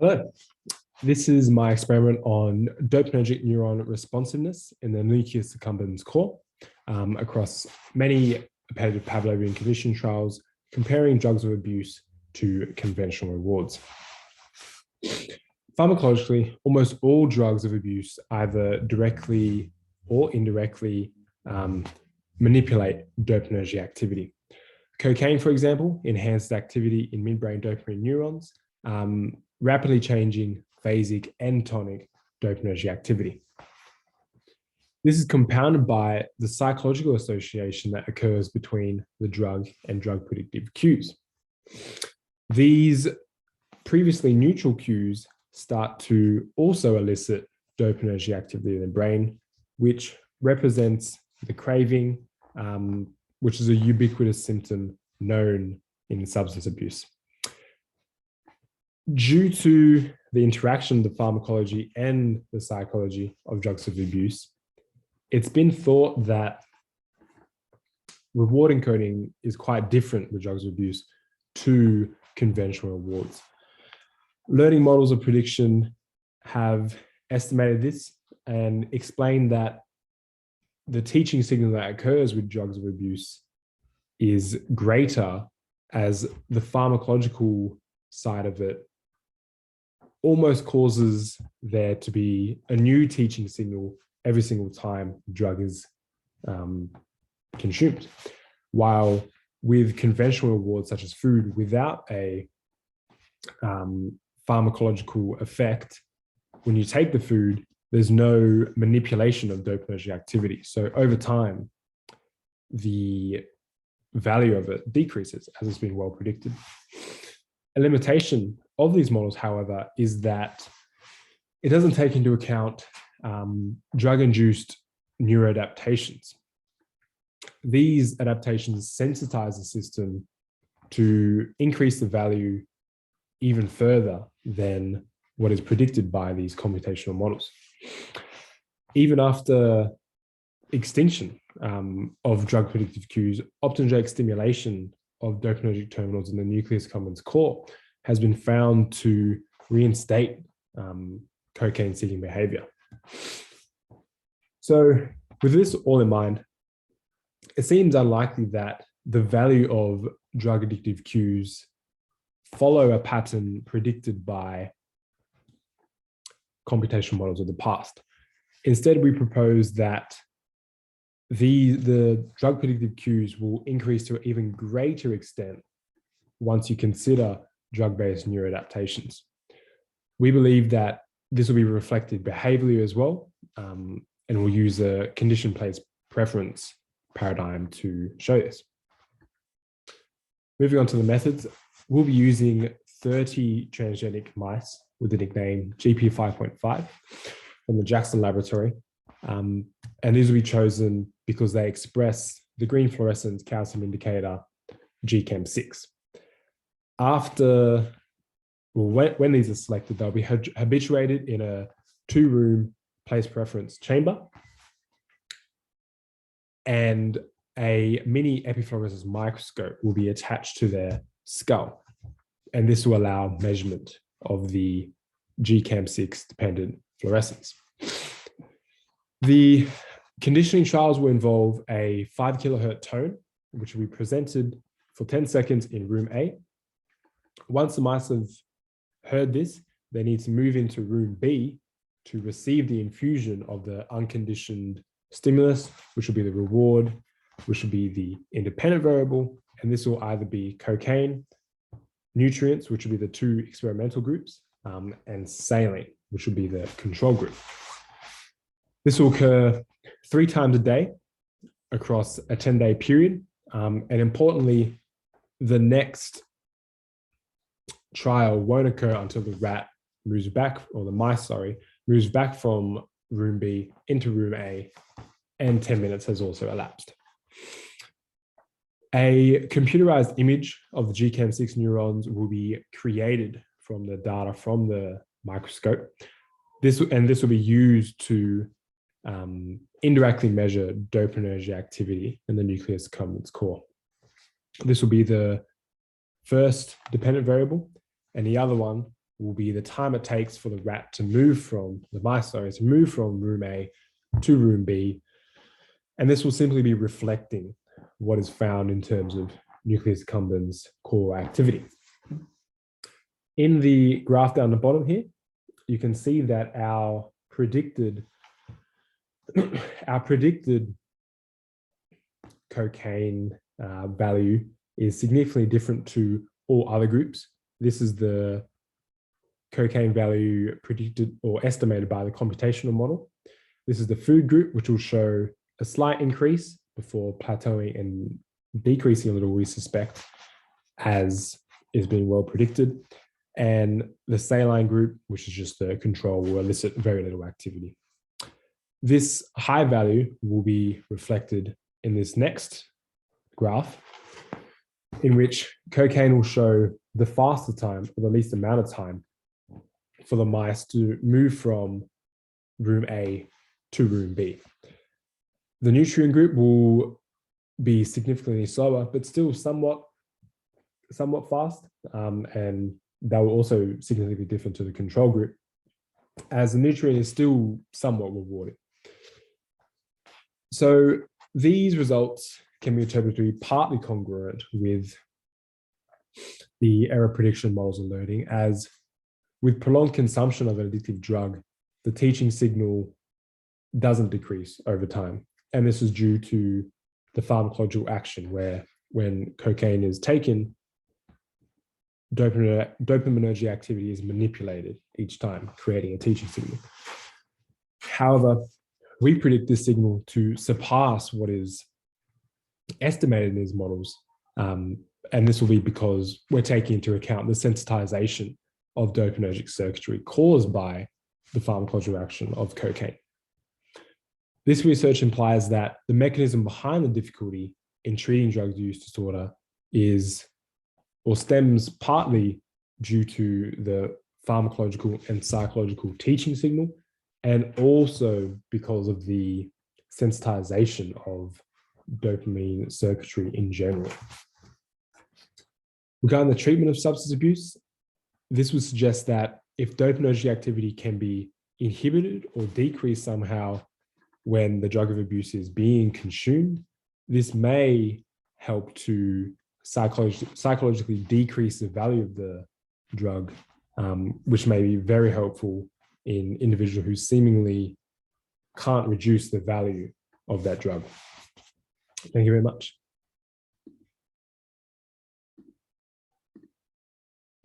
Hello, this is my experiment on dopaminergic neuron responsiveness in the nucleus accumbens core across many appetitive Pavlovian conditioning trials comparing drugs of abuse to conventional rewards. Pharmacologically, almost all drugs of abuse either directly or indirectly manipulate dopaminergic activity. Cocaine, for example, enhances activity in midbrain dopamine neurons, rapidly changing phasic and tonic dopaminergic activity. This is compounded by the psychological association that occurs between the drug and drug predictive cues. These previously neutral cues start to also elicit dopaminergic activity in the brain, which represents the craving, which is a ubiquitous symptom known in substance abuse. Due to the interaction of the pharmacology and the psychology of drugs of abuse, it's been thought that reward encoding is quite different with drugs of abuse to conventional rewards. Learning models of prediction have estimated this and explained that the teaching signal that occurs with drugs of abuse is greater as the pharmacological side of it almost causes there to be a new teaching signal every single time the drug is consumed. While with conventional rewards such as food without a pharmacological effect, when you take the food, there's no manipulation of dopaminergic activity. So over time, the value of it decreases, as it's been well predicted. A limitation of these models, however, is that it doesn't take into account drug-induced neuroadaptations. These adaptations sensitize the system to increase the value even further than what is predicted by these computational models. Even after extinction of drug predictive cues, optogenetic stimulation of dopaminergic terminals in the nucleus accumbens core has been found to reinstate cocaine-seeking behavior. So with this all in mind, it seems unlikely that the value of drug addictive cues follow a pattern predicted by computational models of the past. Instead, we propose that the drug predictive cues will increase to an even greater extent once you consider drug-based neuroadaptations. We believe that this will be reflected behaviorally as well, and we'll use a condition-place preference paradigm to show this. Moving on to the methods, we'll be using 30 transgenic mice with the nickname GP5.5 from the Jackson laboratory. And these will be chosen because they express the green fluorescent calcium indicator GCAM6. When these are selected, they'll be habituated in a 2-room place preference chamber, and a mini epifluorescence microscope will be attached to their skull. And this will allow measurement of the GCAM6 dependent fluorescence. The conditioning trials will involve a 5 kilohertz tone, which will be presented for 10 seconds in room A. Once the mice have heard this, they need to move into room B to receive the infusion of the unconditioned stimulus, which will be the reward, which will be the independent variable, and this will either be cocaine, nutrients, which will be the 2 experimental groups, and saline, which will be the control group. This will occur 3 times a day across a 10-day period. And importantly, the next trial won't occur until the rat moves back, or the mice, sorry, moves back from room B into room A, and 10 minutes has also elapsed. A computerized image of the GCAM6 neurons will be created from the data from the microscope. This will be used to indirectly measure dopaminergic activity in the nucleus accumbens core. This will be the first dependent variable, and the other one will be the time it takes for the rat to move from, the mice, sorry, to move from room A to room B. And this will simply be reflecting what is found in terms of nucleus accumbens core activity. In the graph down the bottom here, you can see that our predicted cocaine value is significantly different to all other groups. This is the cocaine value predicted or estimated by the computational model. This is the food group, which will show a slight increase before plateauing and decreasing a little, we suspect, as is being well predicted. And the saline group, which is just the control, will elicit very little activity. This high value will be reflected in this next graph, in which cocaine will show the faster time, or the least amount of time, for the mice to move from room A to room B. The nutrient group will be significantly slower, but still somewhat fast, and that will also significantly different to the control group, as the nutrient is still somewhat rewarding. So these results can be interpreted to be partly congruent with the error prediction models of learning, as with prolonged consumption of an addictive drug, the teaching signal doesn't decrease over time. And this is due to the pharmacological action, where when cocaine is taken, dopaminergic activity is manipulated each time, creating a teaching signal. However, we predict this signal to surpass what is estimated in these models. And this will be because we're taking into account the sensitization of dopaminergic circuitry caused by the pharmacological action of cocaine. This research implies that the mechanism behind the difficulty in treating drug use disorder is, or stems partly due to the pharmacological and psychological teaching signal, and also because of the sensitization of dopamine circuitry in general. Regarding the treatment of substance abuse, this would suggest that if dopaminergic activity can be inhibited or decreased somehow when the drug of abuse is being consumed, this may help to psychologically decrease the value of the drug, which may be very helpful in individuals who seemingly can't reduce the value of that drug. Thank you very much.